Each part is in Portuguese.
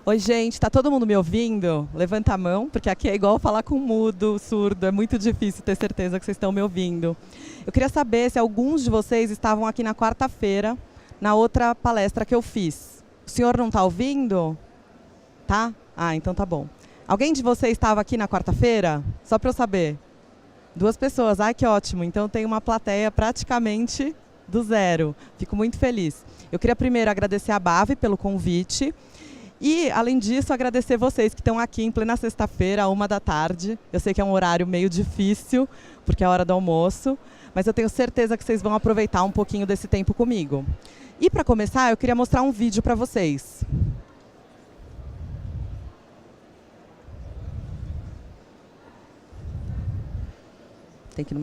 Oi, gente, tá todo mundo me ouvindo? Levanta a mão, porque aqui é igual falar com mudo, surdo, é muito difícil ter certeza que vocês estão me ouvindo. Eu queria saber se alguns de vocês estavam aqui na quarta-feira, na outra palestra que eu fiz. O senhor não está ouvindo? Tá? Ah, então tá bom. Alguém de vocês estava aqui na quarta-feira? Só para eu saber. 2 pessoas, ai que ótimo. Então tem uma plateia praticamente do zero. Fico muito feliz. Eu queria primeiro agradecer a Bave pelo convite. E, além disso, agradecer vocês que estão aqui em plena sexta-feira, à 13h. Eu sei que é um horário meio difícil, porque é a hora do almoço, mas eu tenho certeza que vocês vão aproveitar um pouquinho desse tempo comigo. E, para começar, eu queria mostrar um vídeo para vocês. Tem que...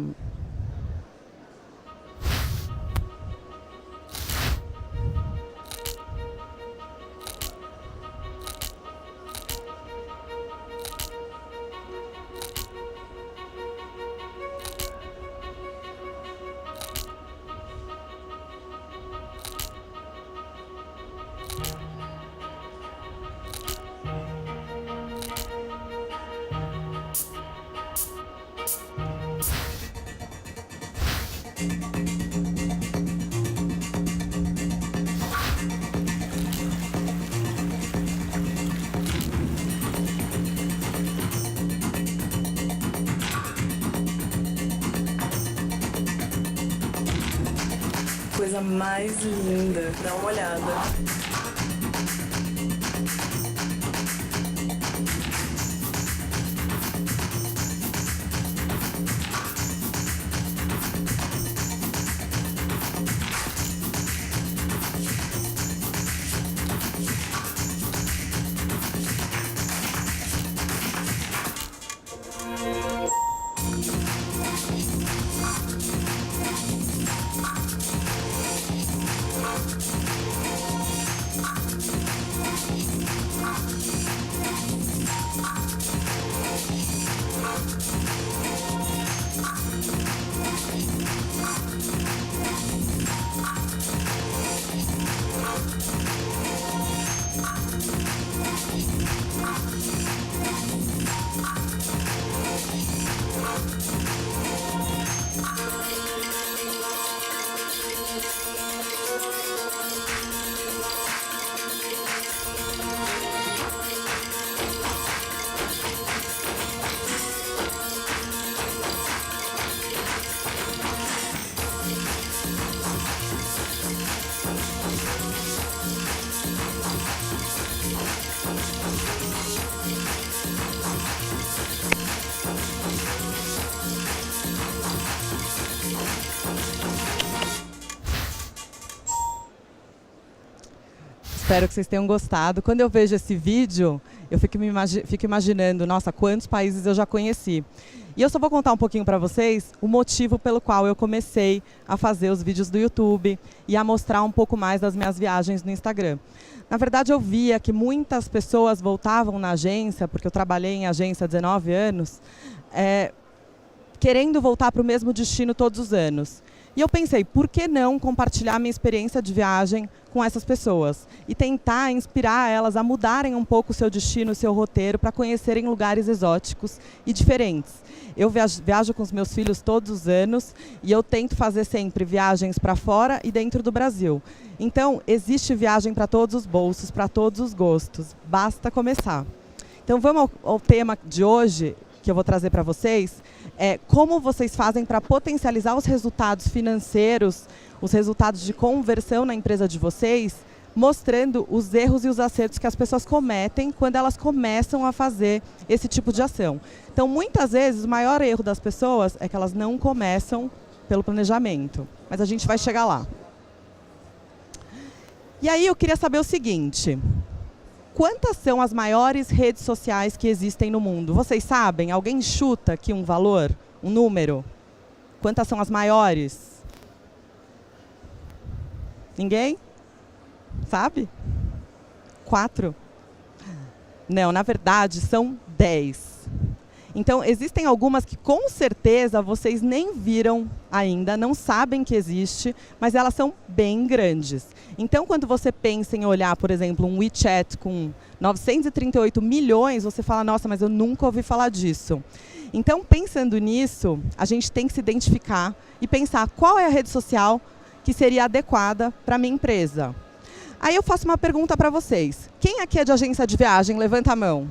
Coisa mais linda, dá uma olhada. Espero que vocês tenham gostado. Quando eu vejo esse vídeo, eu fico imaginando, nossa, quantos países eu já conheci. E eu só vou contar um pouquinho para vocês o motivo pelo qual eu comecei a fazer os vídeos do YouTube e a mostrar um pouco mais das minhas viagens no Instagram. Na verdade, eu via que muitas pessoas voltavam na agência, porque eu trabalhei em agência há 19 anos, querendo voltar para o mesmo destino todos os anos. E eu pensei, por que não compartilhar minha experiência de viagem com essas pessoas? E tentar inspirar elas a mudarem um pouco o seu destino, o seu roteiro, para conhecerem lugares exóticos e diferentes. Eu viajo com os meus filhos todos os anos e eu tento fazer sempre viagens para fora e dentro do Brasil. Então, existe viagem para todos os bolsos, para todos os gostos. Basta começar. Então, vamos ao tema de hoje, que eu vou trazer para vocês, como vocês fazem para potencializar os resultados financeiros, os resultados de conversão na empresa de vocês, mostrando os erros e os acertos que as pessoas cometem quando elas começam a fazer esse tipo de ação. Então, muitas vezes, o maior erro das pessoas é que elas não começam pelo planejamento. Mas a gente vai chegar lá. E aí eu queria saber o seguinte: quantas são as maiores redes sociais que existem no mundo? Vocês sabem? Alguém chuta aqui um valor, um número? Quantas são as maiores? Ninguém? Sabe? 4? Não, na verdade, são 10. Então, existem algumas que com certeza vocês nem viram ainda, não sabem que existe, mas elas são bem grandes. Então, quando você pensa em olhar, por exemplo, um WeChat com 938 milhões, você fala, nossa, mas eu nunca ouvi falar disso. Então, pensando nisso, a gente tem que se identificar e pensar qual é a rede social que seria adequada para a minha empresa. Aí eu faço uma pergunta para vocês. Quem aqui é de agência de viagem? Levanta a mão.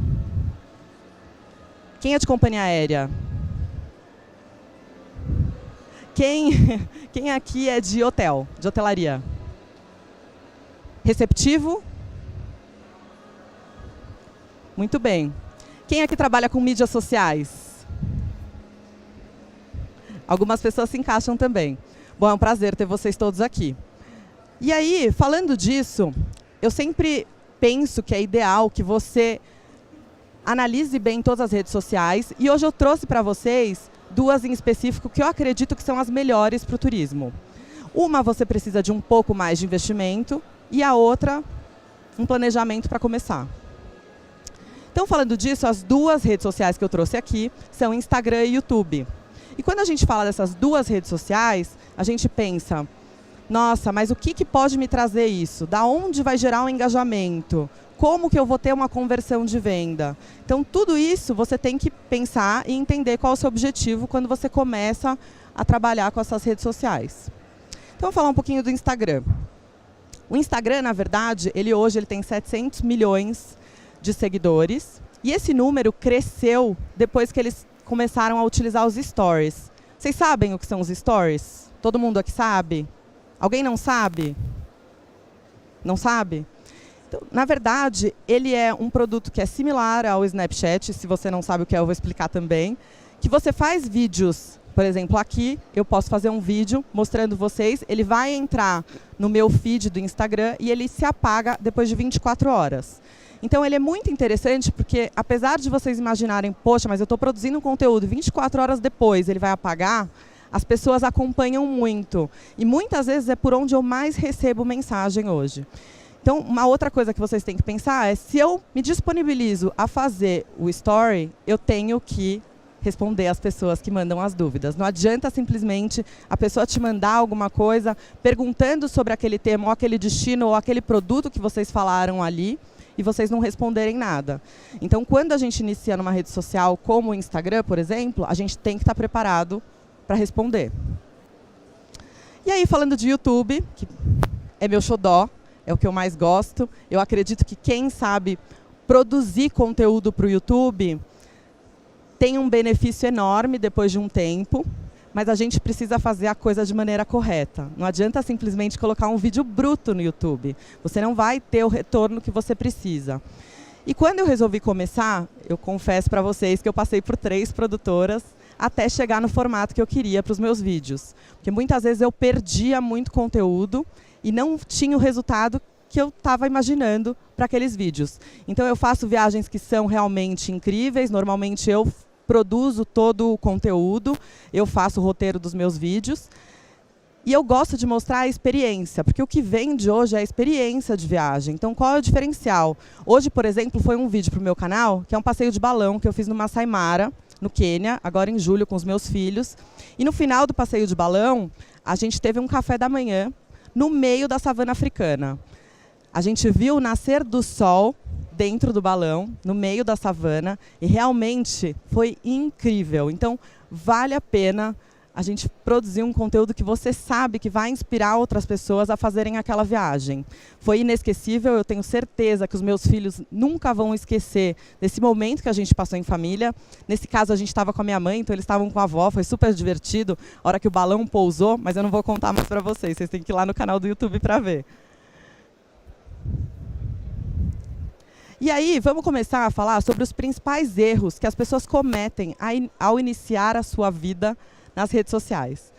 Quem é de companhia aérea? Quem aqui é de hotel, de hotelaria? Receptivo? Muito bem. Quem aqui trabalha com mídias sociais? Algumas pessoas se encaixam também. Bom, é um prazer ter vocês todos aqui. E aí, falando disso, eu sempre penso que é ideal que você analise bem todas as redes sociais. E hoje eu trouxe para vocês duas em específico que eu acredito que são as melhores para o turismo. Uma você precisa de um pouco mais de investimento e a outra um planejamento para começar. Então, falando disso, as duas redes sociais que eu trouxe aqui são Instagram e YouTube. E quando a gente fala dessas duas redes sociais, a gente pensa, nossa, mas o que pode me trazer isso? Da onde vai gerar um engajamento? Como que eu vou ter uma conversão de venda? Então, tudo isso você tem que pensar e entender qual é o seu objetivo quando você começa a trabalhar com essas redes sociais. Então, vou falar um pouquinho do Instagram. O Instagram, na verdade, hoje ele tem 700 milhões de seguidores. E esse número cresceu depois que eles começaram a utilizar os stories. Vocês sabem o que são os stories? Todo mundo aqui sabe? Alguém não sabe? Não sabe? Então, na verdade, ele é um produto que é similar ao Snapchat. Se você não sabe o que é, eu vou explicar também. Que você faz vídeos, por exemplo, aqui eu posso fazer um vídeo mostrando vocês. Ele vai entrar no meu feed do Instagram e ele se apaga depois de 24 horas. Então, ele é muito interessante porque, apesar de vocês imaginarem, poxa, mas eu estou produzindo um conteúdo 24 horas depois, ele vai apagar, as pessoas acompanham muito. E muitas vezes é por onde eu mais recebo mensagem hoje. Então, uma outra coisa que vocês têm que pensar é, se eu me disponibilizo a fazer o story, eu tenho que responder às pessoas que mandam as dúvidas. Não adianta simplesmente a pessoa te mandar alguma coisa perguntando sobre aquele tema, ou aquele destino, ou aquele produto que vocês falaram ali, e vocês não responderem nada. Então, quando a gente inicia numa rede social como o Instagram, por exemplo, a gente tem que estar preparado para responder. E aí, falando de YouTube, que é meu xodó, é o que eu mais gosto, eu acredito que quem sabe produzir conteúdo para o YouTube tem um benefício enorme depois de um tempo, mas a gente precisa fazer a coisa de maneira correta. Não adianta simplesmente colocar um vídeo bruto no YouTube. Você não vai ter o retorno que você precisa. E quando eu resolvi começar, eu confesso para vocês que eu passei por 3 produtoras até chegar no formato que eu queria para os meus vídeos. Porque muitas vezes eu perdia muito conteúdo e não tinha o resultado que eu estava imaginando para aqueles vídeos. Então, eu faço viagens que são realmente incríveis. Normalmente, eu produzo todo o conteúdo, eu faço o roteiro dos meus vídeos. E eu gosto de mostrar a experiência, porque o que vende hoje é a experiência de viagem. Então, qual é o diferencial? Hoje, por exemplo, foi um vídeo para o meu canal, que é um passeio de balão que eu fiz no Masai Mara, no Quênia, agora em julho, com os meus filhos. E no final do passeio de balão, a gente teve um café da manhã no meio da savana africana. A gente viu o nascer do sol dentro do balão, no meio da savana, e realmente foi incrível. Então, vale a pena a gente produzir um conteúdo que você sabe que vai inspirar outras pessoas a fazerem aquela viagem. Foi inesquecível, eu tenho certeza que os meus filhos nunca vão esquecer desse momento que a gente passou em família. Nesse caso, a gente estava com a minha mãe, então eles estavam com a avó, foi super divertido a hora que o balão pousou, mas eu não vou contar mais para vocês têm que ir lá no canal do YouTube para ver. E aí, vamos começar a falar sobre os principais erros que as pessoas cometem ao iniciar a sua vida nas redes sociais.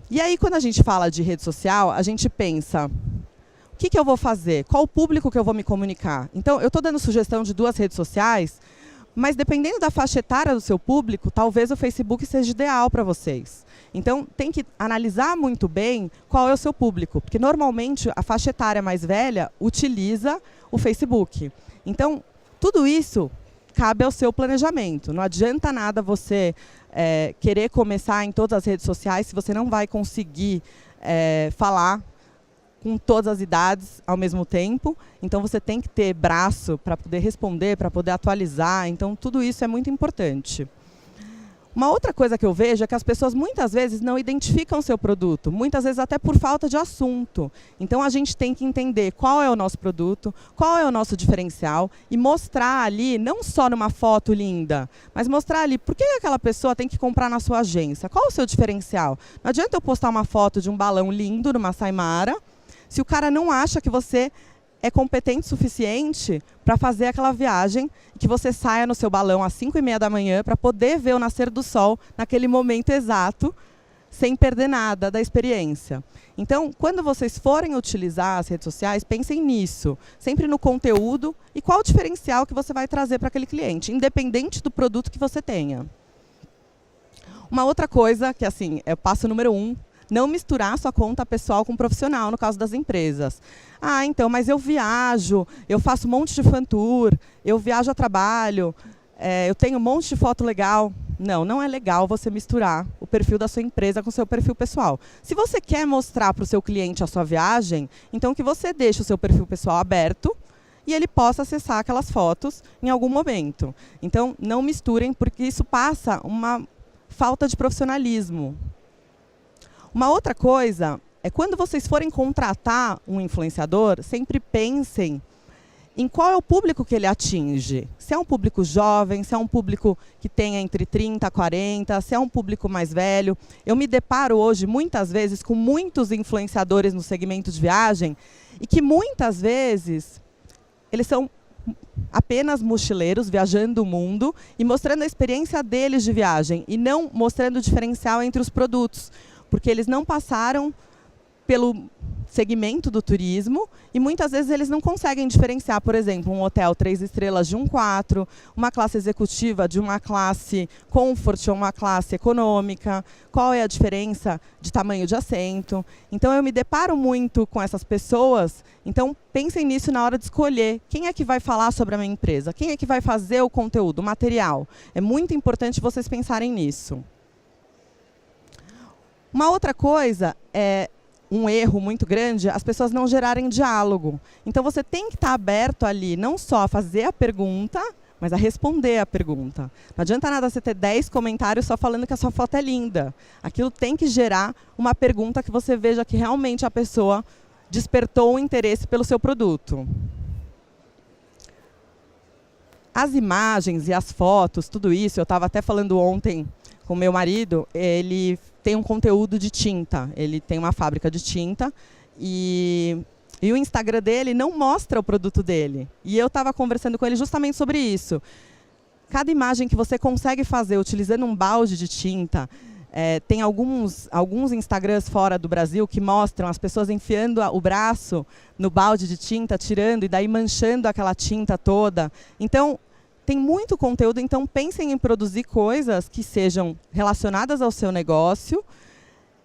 E aí, quando a gente fala de rede social, a gente pensa, o que eu vou fazer? Qual o público que eu vou me comunicar? Então, eu estou dando sugestão de 2 redes sociais, mas dependendo da faixa etária do seu público, talvez o Facebook seja ideal para vocês. Então, tem que analisar muito bem qual é o seu público, porque normalmente a faixa etária mais velha utiliza o Facebook. Então, tudo isso cabe ao seu planejamento. Não adianta nada você querer começar em todas as redes sociais se você não vai conseguir falar com todas as idades ao mesmo tempo. Então, você tem que ter braço para poder responder, para poder atualizar. Então, tudo isso é muito importante. Uma outra coisa que eu vejo é que as pessoas muitas vezes não identificam o seu produto, muitas vezes até por falta de assunto. Então, a gente tem que entender qual é o nosso produto, qual é o nosso diferencial e mostrar ali, não só numa foto linda, mas mostrar ali por que aquela pessoa tem que comprar na sua agência, qual é o seu diferencial. Não adianta eu postar uma foto de um balão lindo numa Saimara, se o cara não acha que você é competente o suficiente para fazer aquela viagem e que você saia no seu balão às 5h30 da manhã para poder ver o nascer do sol naquele momento exato, sem perder nada da experiência. Então, quando vocês forem utilizar as redes sociais, pensem nisso, sempre no conteúdo e qual o diferencial que você vai trazer para aquele cliente, independente do produto que você tenha. Uma outra coisa, que assim, é o passo número 1, não misturar sua conta pessoal com profissional, no caso das empresas. Ah, então, mas eu viajo, eu faço um monte de fan tour, eu viajo a trabalho, eu tenho um monte de foto legal. Não, não é legal você misturar o perfil da sua empresa com o seu perfil pessoal. Se você quer mostrar para o seu cliente a sua viagem, então que você deixe o seu perfil pessoal aberto e ele possa acessar aquelas fotos em algum momento. Então, não misturem, porque isso passa uma falta de profissionalismo. Uma outra coisa é quando vocês forem contratar um influenciador, sempre pensem em qual é o público que ele atinge. Se é um público jovem, se é um público que tenha entre 30 e 40, se é um público mais velho. Eu me deparo hoje, muitas vezes, com muitos influenciadores no segmento de viagem e que, muitas vezes, eles são apenas mochileiros, viajando o mundo e mostrando a experiência deles de viagem e não mostrando o diferencial entre os produtos, porque eles não passaram pelo segmento do turismo e muitas vezes eles não conseguem diferenciar, por exemplo, um hotel 3 estrelas de um 4, uma classe executiva de uma classe comfort ou uma classe econômica, qual é a diferença de tamanho de assento. Então, eu me deparo muito com essas pessoas, então pensem nisso na hora de escolher quem é que vai falar sobre a minha empresa, quem é que vai fazer o conteúdo, o material. É muito importante vocês pensarem nisso. Uma outra coisa é um erro muito grande, as pessoas não gerarem diálogo. Então, você tem que estar aberto ali, não só a fazer a pergunta, mas a responder a pergunta. Não adianta nada você ter 10 comentários só falando que a sua foto é linda. Aquilo tem que gerar uma pergunta que você veja que realmente a pessoa despertou o interesse pelo seu produto. As imagens e as fotos, tudo isso, eu estava até falando ontem com meu marido, ele tem um conteúdo de tinta, ele tem uma fábrica de tinta e o Instagram dele não mostra o produto dele. E eu estava conversando com ele justamente sobre isso. Cada imagem que você consegue fazer utilizando um balde de tinta, tem alguns Instagrams fora do Brasil que mostram as pessoas enfiando o braço no balde de tinta, tirando e daí manchando aquela tinta toda. Então, tem muito conteúdo, então pensem em produzir coisas que sejam relacionadas ao seu negócio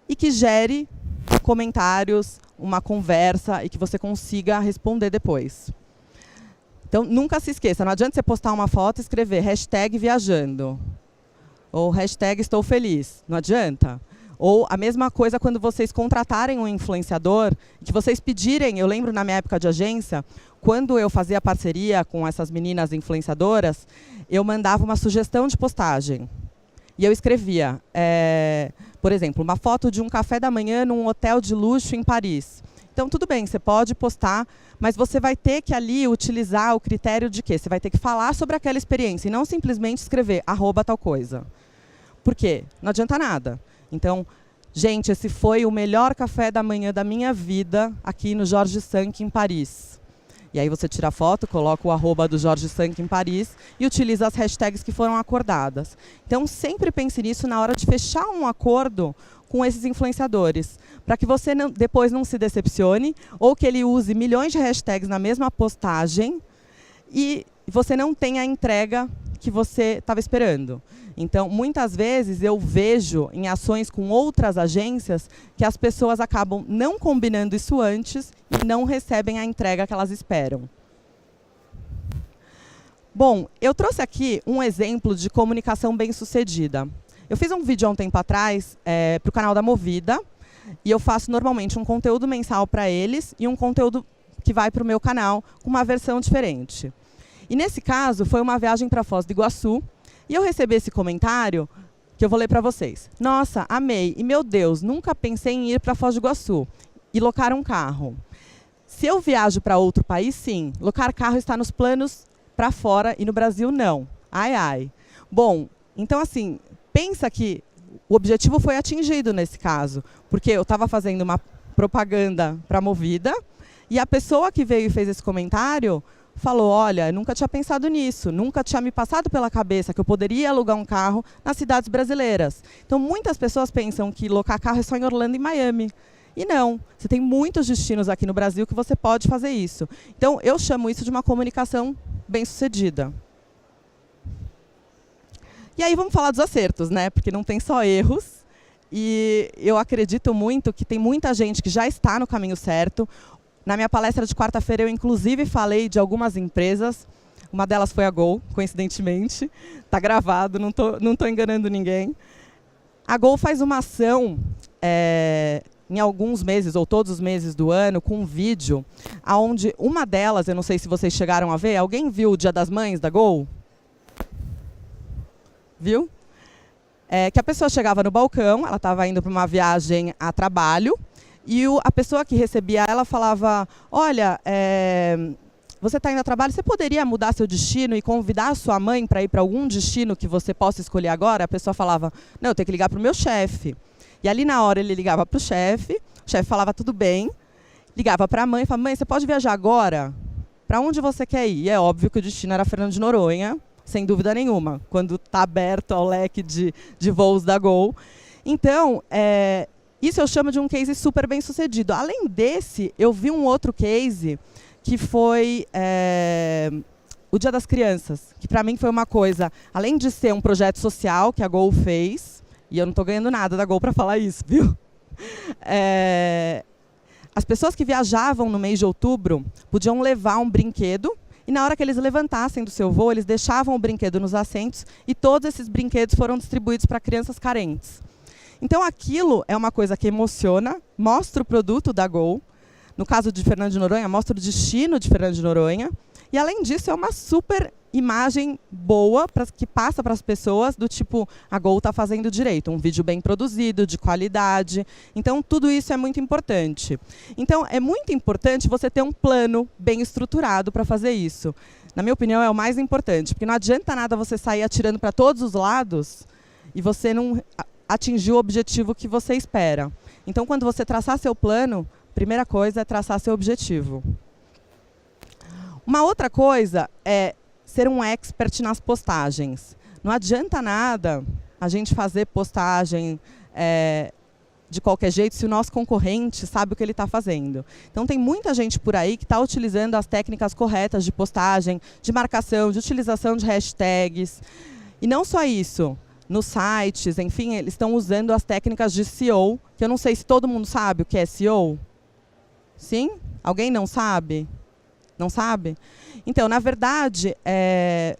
e que gere comentários, uma conversa e que você consiga responder depois. Então, nunca se esqueça, não adianta você postar uma foto e escrever hashtag viajando ou hashtag estou feliz, não adianta. Ou a mesma coisa quando vocês contratarem um influenciador, que vocês pedirem, eu lembro na minha época de agência, quando eu fazia parceria com essas meninas influenciadoras, eu mandava uma sugestão de postagem. E eu escrevia, por exemplo, uma foto de um café da manhã num hotel de luxo em Paris. Então, tudo bem, você pode postar, mas você vai ter que ali utilizar o critério de quê? Você vai ter que falar sobre aquela experiência e não simplesmente escrever @tal coisa. Por quê? Não adianta nada. Então, gente, esse foi o melhor café da manhã da minha vida aqui no Jorge Sank, em Paris. E aí você tira a foto, coloca o @ do Jorge Sank em Paris e utiliza as hashtags que foram acordadas. Então, sempre pense nisso na hora de fechar um acordo com esses influenciadores, para que você depois não se decepcione ou que ele use milhões de hashtags na mesma postagem e você não tenha a entrega que você estava esperando. Então, muitas vezes eu vejo em ações com outras agências que as pessoas acabam não combinando isso antes e não recebem a entrega que elas esperam. Bom, eu trouxe aqui um exemplo de comunicação bem-sucedida. Eu fiz um vídeo há um tempo atrás para o canal da Movida, e eu faço normalmente um conteúdo mensal para eles e um conteúdo que vai para o meu canal com uma versão diferente. E nesse caso, foi uma viagem para Foz do Iguaçu, e eu recebi esse comentário que eu vou ler para vocês. Nossa, amei, e meu Deus, nunca pensei em ir para Foz do Iguaçu e locar um carro. Se eu viajo para outro país, sim. Locar carro está nos planos para fora e no Brasil, não. Ai, ai. Bom, então assim, pensa que o objetivo foi atingido nesse caso, porque eu estava fazendo uma propaganda para a Movida e a pessoa que veio e fez esse comentário falou, olha, eu nunca tinha pensado nisso, nunca tinha me passado pela cabeça que eu poderia alugar um carro nas cidades brasileiras. Então, muitas pessoas pensam que locar carro é só em Orlando e Miami. E não, você tem muitos destinos aqui no Brasil que você pode fazer isso. Então, eu chamo isso de uma comunicação bem-sucedida. E aí vamos falar dos acertos, né? Porque não tem só erros. E eu acredito muito que tem muita gente que já está no caminho certo. Na minha palestra de quarta-feira, eu inclusive falei de algumas empresas. Uma delas foi a Gol, coincidentemente. Está gravado, não tô enganando ninguém. A Gol faz uma ação em alguns meses, ou todos os meses do ano, com um vídeo, onde uma delas, eu não sei se vocês chegaram a ver, alguém viu o Dia das Mães da Gol? Viu? Que a pessoa chegava no balcão, ela estava indo para uma viagem a trabalho, e a pessoa que recebia ela falava, olha, você está indo a trabalho, você poderia mudar seu destino e convidar a sua mãe para ir para algum destino que você possa escolher agora? A pessoa falava, não, eu tenho que ligar para o meu chefe. E ali na hora ele ligava para o chefe falava tudo bem, ligava para a mãe e falava, mãe, você pode viajar agora? Para onde você quer ir? E é óbvio que o destino era Fernando de Noronha, sem dúvida nenhuma, quando está aberto ao leque de voos da Gol. Então, isso eu chamo de um case super bem sucedido. Além desse, eu vi um outro case que foi o Dia das Crianças, que para mim foi uma coisa, além de ser um projeto social que a Gol fez, e eu não estou ganhando nada da Gol para falar isso, viu? As pessoas que viajavam no mês de outubro podiam levar um brinquedo e na hora que eles levantassem do seu voo, eles deixavam o brinquedo nos assentos e todos esses brinquedos foram distribuídos para crianças carentes. Então aquilo é uma coisa que emociona, mostra o produto da Gol. No caso de Fernando de Noronha, mostra o destino de Fernando de Noronha. E além disso, é uma super imagem boa que passa para as pessoas do tipo, a Gol está fazendo direito, um vídeo bem produzido, de qualidade. Então, tudo isso é muito importante. Então, é muito importante você ter um plano bem estruturado para fazer isso. Na minha opinião, é o mais importante, porque não adianta nada você sair atirando para todos os lados e você não atingir o objetivo que você espera. Então, quando você traçar seu plano, a primeira coisa é traçar seu objetivo. Uma outra coisa é ser um expert nas postagens. Não adianta nada a gente fazer postagem de qualquer jeito se o nosso concorrente sabe o que ele está fazendo. Então, tem muita gente por aí que está utilizando as técnicas corretas de postagem, de marcação, de utilização de hashtags. E não só isso. Nos sites, enfim, eles estão usando as técnicas de SEO, que eu não sei se todo mundo sabe o que é SEO. Sim? Alguém não sabe? Não sabe? Então, na verdade,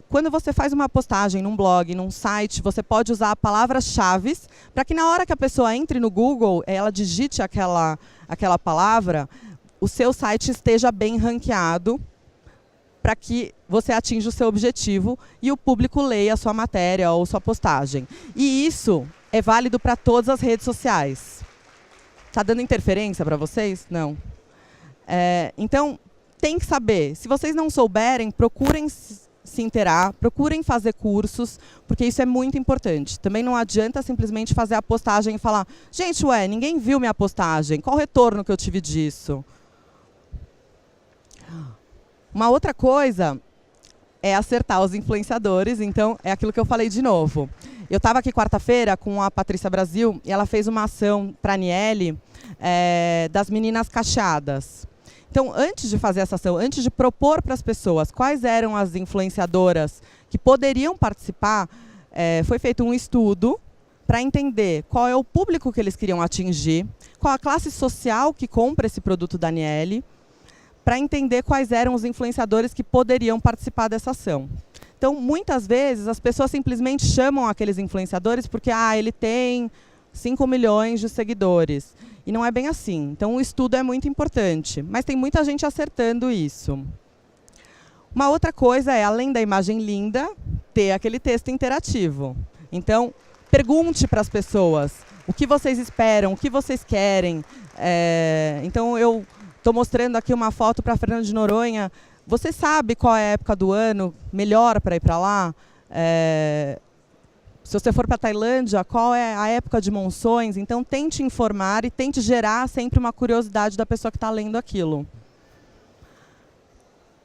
quando você faz uma postagem num blog, num site, você pode usar palavras-chave para que na hora que a pessoa entre no Google, ela digite aquela palavra, o seu site esteja bem ranqueado para que você atinja o seu objetivo e o público leia a sua matéria ou sua postagem. E isso é válido para todas as redes sociais. Está dando interferência para vocês? Não. Então, tem que saber. Se vocês não souberem, procurem se inteirar, procurem fazer cursos, porque isso é muito importante. Também não adianta simplesmente fazer a postagem e falar, gente, ninguém viu minha postagem, qual o retorno que eu tive disso? Uma outra coisa é acertar os influenciadores, então é aquilo que eu falei de novo. Eu estava aqui quarta-feira com a Patrícia Brasil e ela fez uma ação para a Aniele das meninas cacheadas. Então, antes de fazer essa ação, antes de propor para as pessoas quais eram as influenciadoras que poderiam participar, foi feito um estudo para entender qual é o público que eles queriam atingir, qual a classe social que compra esse produto da Aniele, para entender quais eram os influenciadores que poderiam participar dessa ação. Então, muitas vezes, as pessoas simplesmente chamam aqueles influenciadores porque ele tem 5 milhões de seguidores. E não é bem assim. Então, o estudo é muito importante. Mas tem muita gente acertando isso. Uma outra coisa é, além da imagem linda, ter aquele texto interativo. Então, pergunte para as pessoas o que vocês esperam, o que vocês querem. Então, eu estou mostrando aqui uma foto para Fernando de Noronha. Você sabe qual é a época do ano melhor para ir para lá? Se você for para a Tailândia, qual é a época de monções? Então, tente informar e tente gerar sempre uma curiosidade da pessoa que está lendo aquilo.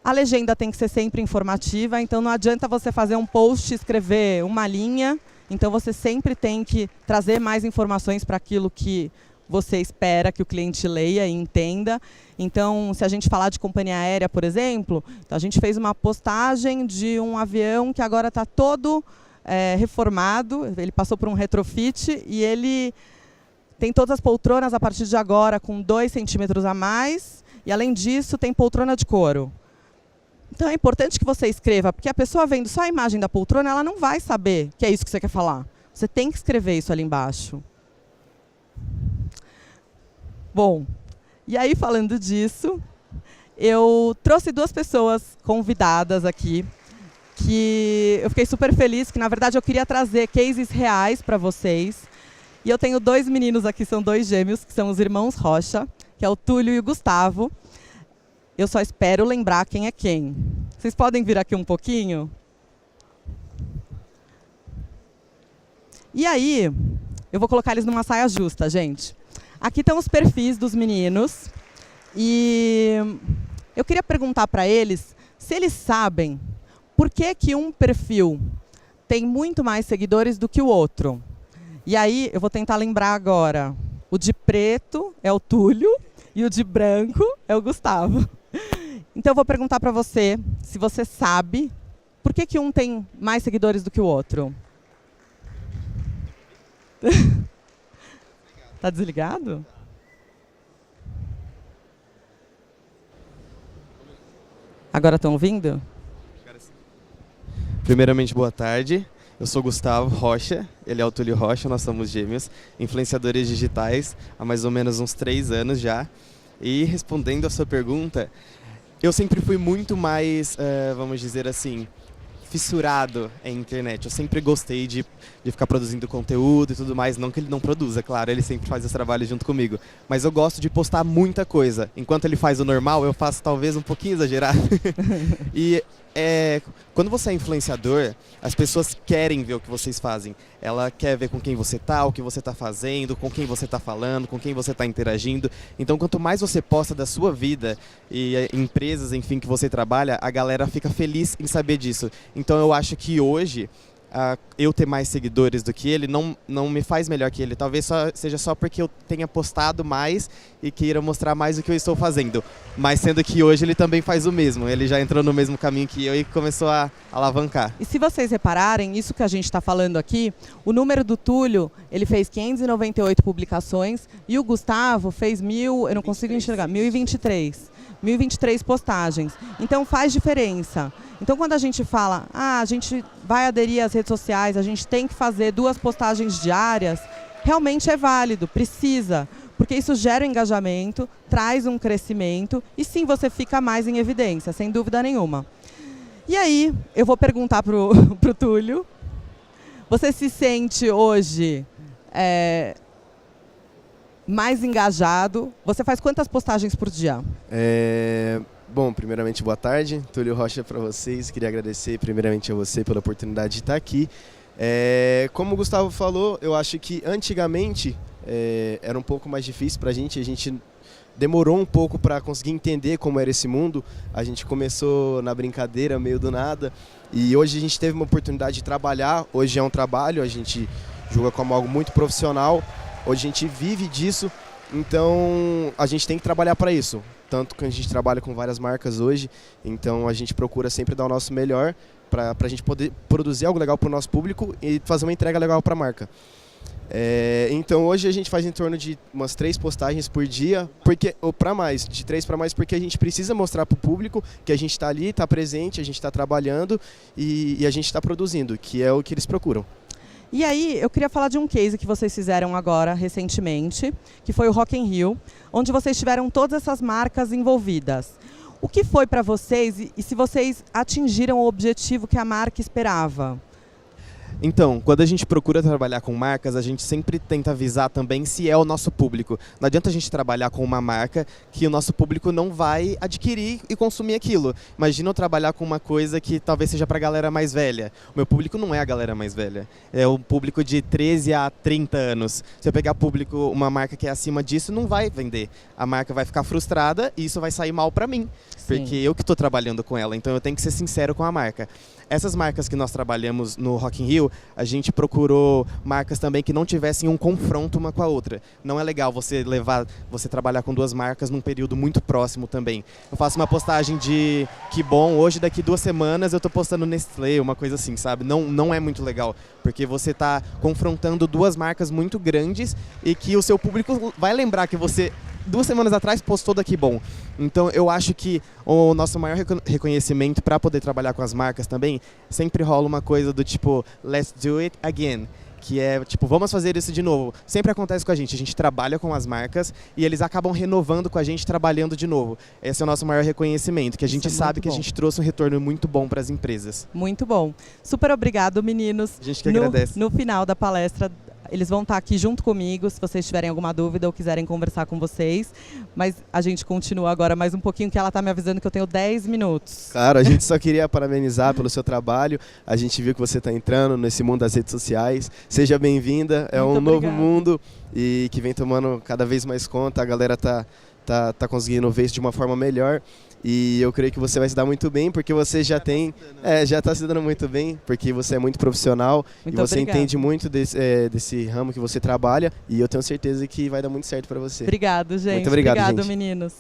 A legenda tem que ser sempre informativa, então não adianta você fazer um post e escrever uma linha. Então, você sempre tem que trazer mais informações para aquilo que você espera que o cliente leia e entenda. Então, se a gente falar de companhia aérea, por exemplo, a gente fez uma postagem de um avião que agora está todo reformado, ele passou por um retrofit e ele tem todas as poltronas a partir de agora com 2 centímetros a mais e, além disso, tem poltrona de couro. Então, é importante que você escreva, porque a pessoa vendo só a imagem da poltrona, ela não vai saber que é isso que você quer falar. Você tem que escrever isso ali embaixo. Bom, e aí, falando disso, eu trouxe 2 pessoas convidadas aqui, que eu fiquei super feliz, que na verdade eu queria trazer cases reais para vocês. E eu tenho 2 meninos aqui, são 2 gêmeos, que são os irmãos Rocha, que é o Túlio e o Gustavo. Eu só espero lembrar quem é quem. Vocês podem vir aqui um pouquinho? E aí, eu vou colocar eles numa saia justa, gente. Aqui estão os perfis dos meninos. E eu queria perguntar para eles se eles sabem por que um perfil tem muito mais seguidores do que o outro. E aí, eu vou tentar lembrar agora. O de preto é o Túlio e o de branco é o Gustavo. Então, eu vou perguntar para você se você sabe por que um tem mais seguidores do que o outro. Tá desligado? Agora estão ouvindo? Primeiramente, boa tarde. Eu sou Gustavo Rocha, ele é o Túlio Rocha, nós somos gêmeos, influenciadores digitais há mais ou menos uns 3 anos já. E respondendo a sua pergunta, eu sempre fui muito mais, vamos dizer assim, fissurado em internet. Eu sempre gostei de ficar produzindo conteúdo e tudo mais. Não que ele não produza, claro, ele sempre faz esse trabalho junto comigo. Mas eu gosto de postar muita coisa. Enquanto ele faz o normal, eu faço talvez um pouquinho exagerado. E quando você é influenciador, as pessoas querem ver o que vocês fazem. Ela quer ver com quem você tá, o que você tá fazendo, com quem você tá falando, com quem você tá interagindo. Então, quanto mais você posta da sua vida e empresas, enfim, que você trabalha, a galera fica feliz em saber disso. Então, eu acho que hoje, eu ter mais seguidores do que ele não me faz melhor que ele. Talvez seja só porque eu tenha postado mais e queira mostrar mais o que eu estou fazendo. Mas sendo que hoje ele também faz o mesmo. Ele já entrou no mesmo caminho que eu e começou a alavancar. E se vocês repararem, isso que a gente está falando aqui, o número do Túlio, ele fez 598 publicações e o Gustavo fez 1.000, eu não consigo enxergar, 1.023 postagens. Então faz diferença. Então, quando a gente fala, a gente vai aderir às redes sociais, a gente tem que fazer 2 postagens diárias, realmente é válido, precisa, porque isso gera um engajamento, traz um crescimento e sim, você fica mais em evidência, sem dúvida nenhuma. E aí, eu vou perguntar pro Túlio, você se sente hoje mais engajado? Você faz quantas postagens por dia? Bom, primeiramente, boa tarde. Túlio Rocha para vocês. Queria agradecer primeiramente a você pela oportunidade de estar aqui. Como o Gustavo falou, eu acho que antigamente era um pouco mais difícil para a gente demorou um pouco para conseguir entender como era esse mundo. A gente começou na brincadeira, meio do nada, e hoje a gente teve uma oportunidade de trabalhar. Hoje é um trabalho, a gente julga como algo muito profissional. Hoje a gente vive disso, então a gente tem que trabalhar para isso. Tanto que a gente trabalha com várias marcas hoje, então a gente procura sempre dar o nosso melhor para a gente poder produzir algo legal para o nosso público e fazer uma entrega legal para a marca. Então hoje a gente faz em torno de umas 3 postagens por dia, ou para mais, de 3 para mais, porque a gente precisa mostrar para o público que a gente está ali, está presente, a gente está trabalhando e a gente está produzindo, que é o que eles procuram. E aí, eu queria falar de um case que vocês fizeram agora, recentemente, que foi o Rock in Rio, onde vocês tiveram todas essas marcas envolvidas. O que foi para vocês e se vocês atingiram o objetivo que a marca esperava? Então, quando a gente procura trabalhar com marcas, a gente sempre tenta avisar também se é o nosso público. Não adianta a gente trabalhar com uma marca que o nosso público não vai adquirir e consumir aquilo. Imagina eu trabalhar com uma coisa que talvez seja para a galera mais velha. O meu público não é a galera mais velha. É o público de 13 a 30 anos. Se eu pegar público, uma marca que é acima disso, não vai vender. A marca vai ficar frustrada e isso vai sair mal para mim. Sim. Porque eu que estou trabalhando com ela, então eu tenho que ser sincero com a marca. Essas marcas que nós trabalhamos no Rock in Rio, a gente procurou marcas também que não tivessem um confronto uma com a outra. Não é legal você trabalhar com 2 marcas num período muito próximo também. Eu faço uma postagem de que bom, hoje daqui 2 semanas eu estou postando Nestlé, uma coisa assim, sabe? Não é muito legal, porque você está confrontando 2 marcas muito grandes e que o seu público vai lembrar que você 2 semanas atrás postou daqui bom. Então eu acho que o nosso maior reconhecimento para poder trabalhar com as marcas também, sempre rola uma coisa do tipo, let's do it again. Que é tipo, vamos fazer isso de novo. Sempre acontece com a gente trabalha com as marcas e eles acabam renovando com a gente, trabalhando de novo. Esse é o nosso maior reconhecimento, que a gente sabe que a gente trouxe um retorno muito bom para as empresas. Muito bom. Super obrigado, meninos. A gente que agradece. No final da palestra, eles vão estar aqui junto comigo, se vocês tiverem alguma dúvida ou quiserem conversar com vocês. Mas a gente continua agora mais um pouquinho, que ela está me avisando que eu tenho 10 minutos. Claro, a gente só queria parabenizar pelo seu trabalho. A gente viu que você está entrando nesse mundo das redes sociais. Seja bem-vinda, é um novo mundo e que vem tomando cada vez mais conta. A galera tá conseguindo ver isso de uma forma melhor. E eu creio que você vai se dar muito bem, porque você já está se dando muito bem, porque você é muito profissional e você entende muito desse ramo que você trabalha, e eu tenho certeza que vai dar muito certo para você. Obrigado, gente. Muito obrigado, gente. Meninos.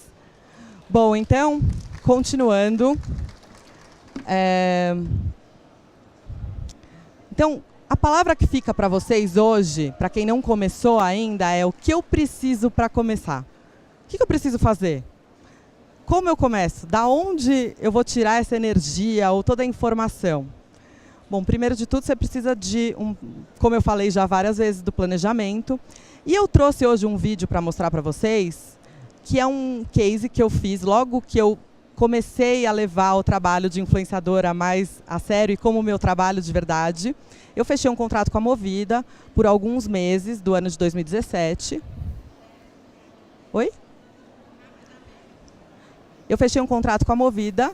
Bom, então, continuando. Então, a palavra que fica para vocês hoje, para quem não começou ainda, é o que eu preciso para começar. O que eu preciso fazer? Como eu começo? Da onde eu vou tirar essa energia ou toda a informação? Bom, primeiro de tudo, você precisa de, como eu falei já várias vezes, do planejamento. E eu trouxe hoje um vídeo para mostrar para vocês, que é um case que eu fiz logo que eu comecei a levar o trabalho de influenciadora mais a sério e como o meu trabalho de verdade. Eu fechei um contrato com a Movida por alguns meses do ano de 2017. Oi? Eu fechei um contrato com a Movida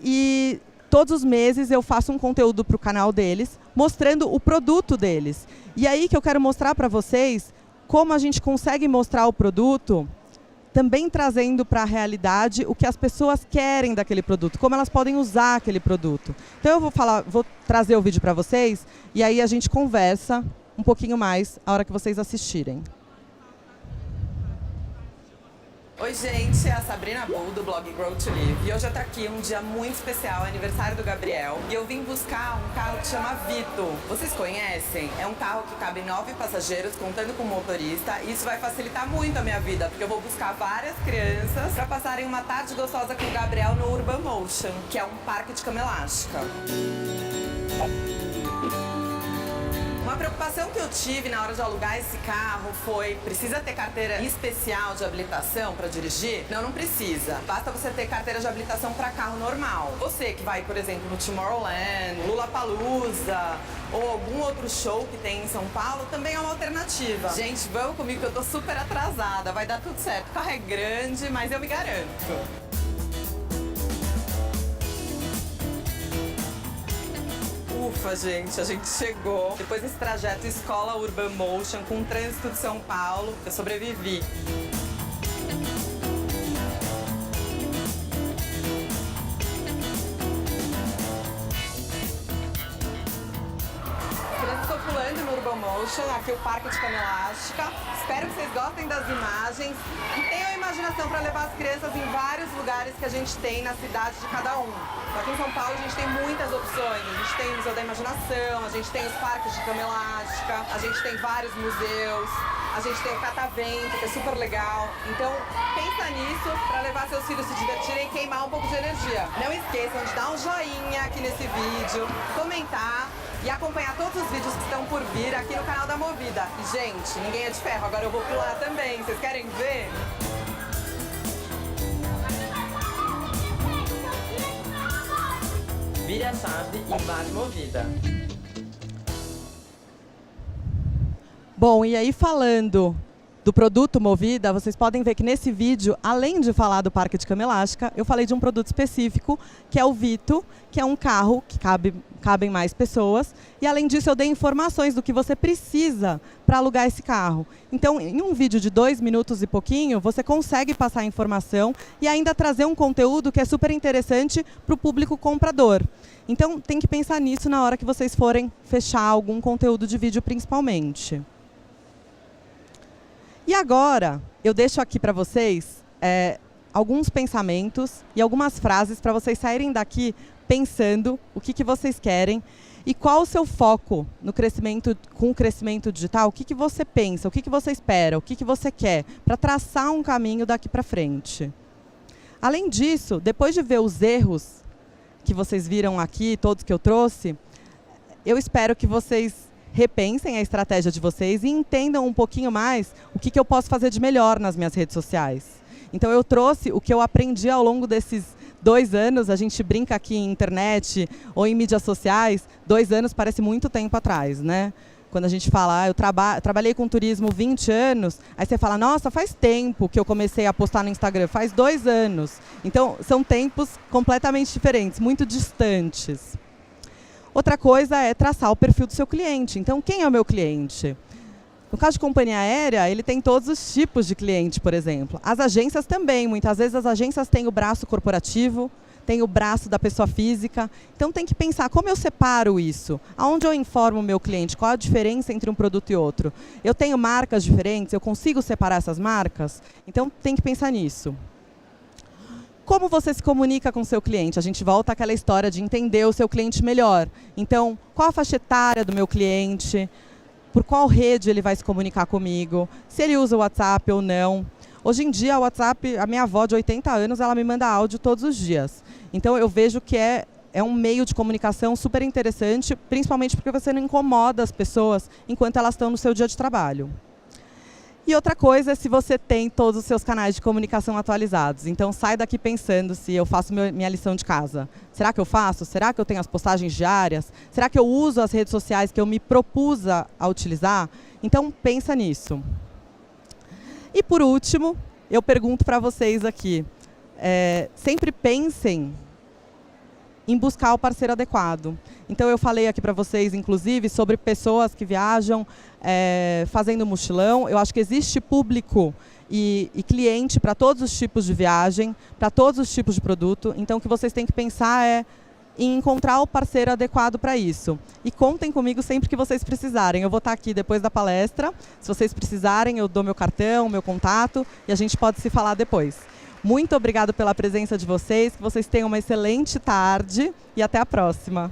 e todos os meses eu faço um conteúdo para o canal deles, mostrando o produto deles. E aí que eu quero mostrar para vocês como a gente consegue mostrar o produto, também trazendo para a realidade o que as pessoas querem daquele produto, como elas podem usar aquele produto. Então eu vou trazer o vídeo para vocês e aí a gente conversa um pouquinho mais a hora que vocês assistirem. Oi gente, é a Sabrina Bull do blog Grow to Live e hoje eu tô aqui um dia muito especial, aniversário do Gabriel, e eu vim buscar um carro que chama Vito. Vocês conhecem? É um carro que cabe 9 passageiros, contando com o motorista, e isso vai facilitar muito a minha vida, porque eu vou buscar várias crianças para passarem uma tarde gostosa com o Gabriel no Urban Motion, que é um parque de cama elástica. Uma preocupação que eu tive na hora de alugar esse carro foi: precisa ter carteira especial de habilitação para dirigir? Não, não precisa. Basta você ter carteira de habilitação para carro normal. Você que vai, por exemplo, no Tomorrowland, Lollapalooza ou algum outro show que tem em São Paulo, também é uma alternativa. Gente, vamos comigo que eu tô super atrasada. Vai dar tudo certo. O carro é grande, mas eu me garanto. Ufa, gente, a gente chegou. Depois desse trajeto escola Urban Motion, com o trânsito de São Paulo, eu sobrevivi. Estou pulando no Urban Motion, aqui o parque de cama elástica. Espero que vocês gostem das imagens e tenham imaginação para levar as crianças em vários lugares que a gente tem na cidade de cada um. Aqui em São Paulo a gente tem muitas opções. A gente tem o Museu da Imaginação, a gente tem os parques de cama elástica, a gente tem vários museus, a gente tem o Catavento, que é super legal. Então, pensa nisso para levar seus filhos se divertirem e queimar um pouco de energia. Não esqueçam de dar um joinha aqui nesse vídeo, comentar e acompanhar todos os vídeos que estão por vir aqui no canal da Movida. E, gente, ninguém é de ferro, agora eu vou pular também. Vocês querem ver? Vire a chave e vale Movida. Bom, e aí falando do produto Movida, vocês podem ver que nesse vídeo, além de falar do parque de cama elástica, eu falei de um produto específico, que é o Vito, que é um carro que cabem mais pessoas. E além disso, eu dei informações do que você precisa para alugar esse carro. Então, em um vídeo de 2 minutos e pouquinho, você consegue passar a informação e ainda trazer um conteúdo que é super interessante para o público comprador. Então, tem que pensar nisso na hora que vocês forem fechar algum conteúdo de vídeo, principalmente. E agora, eu deixo aqui para vocês alguns pensamentos e algumas frases para vocês saírem daqui pensando o que vocês querem e qual o seu foco no crescimento, com o crescimento digital, o que você pensa, o que você espera, o que você quer, para traçar um caminho daqui para frente. Além disso, depois de ver os erros que vocês viram aqui, todos que eu trouxe, eu espero que vocês repensem a estratégia de vocês e entendam um pouquinho mais o que eu posso fazer de melhor nas minhas redes sociais. Então, eu trouxe o que eu aprendi ao longo desses 2 anos. A gente brinca aqui em internet ou em mídias sociais, 2 anos parece muito tempo atrás, né? Quando a gente fala, eu trabalhei com turismo 20 anos, aí você fala, nossa, faz tempo que eu comecei a postar no Instagram, faz 2 anos. Então, são tempos completamente diferentes, muito distantes. Outra coisa é traçar o perfil do seu cliente. Então, quem é o meu cliente? No caso de companhia aérea, ele tem todos os tipos de cliente, por exemplo. As agências também. Muitas vezes as agências têm o braço corporativo, tem o braço da pessoa física. Então, tem que pensar como eu separo isso. Aonde eu informo o meu cliente? Qual a diferença entre um produto e outro? Eu tenho marcas diferentes? Eu consigo separar essas marcas? Então, tem que pensar nisso. Como você se comunica com o seu cliente? A gente volta àquela história de entender o seu cliente melhor. Então, qual a faixa etária do meu cliente? Por qual rede ele vai se comunicar comigo? Se ele usa o WhatsApp ou não? Hoje em dia, o WhatsApp, a minha avó de 80 anos, ela me manda áudio todos os dias. Então, eu vejo que é um meio de comunicação super interessante, principalmente porque você não incomoda as pessoas enquanto elas estão no seu dia de trabalho. E outra coisa é se você tem todos os seus canais de comunicação atualizados. Então, sai daqui pensando se eu faço minha lição de casa. Será que eu faço? Será que eu tenho as postagens diárias? Será que eu uso as redes sociais que eu me propus a utilizar? Então, pensa nisso. E, por último, eu pergunto para vocês aqui. Sempre pensem em buscar o parceiro adequado. Então, eu falei aqui para vocês, inclusive, sobre pessoas que viajam fazendo mochilão. Eu acho que existe público e cliente para todos os tipos de viagem, para todos os tipos de produto. Então, o que vocês têm que pensar em encontrar o parceiro adequado para isso. E contem comigo sempre que vocês precisarem. Eu vou estar aqui depois da palestra. Se vocês precisarem, eu dou meu cartão, meu contato, e a gente pode se falar depois. Muito obrigada pela presença de vocês, que vocês tenham uma excelente tarde e até a próxima.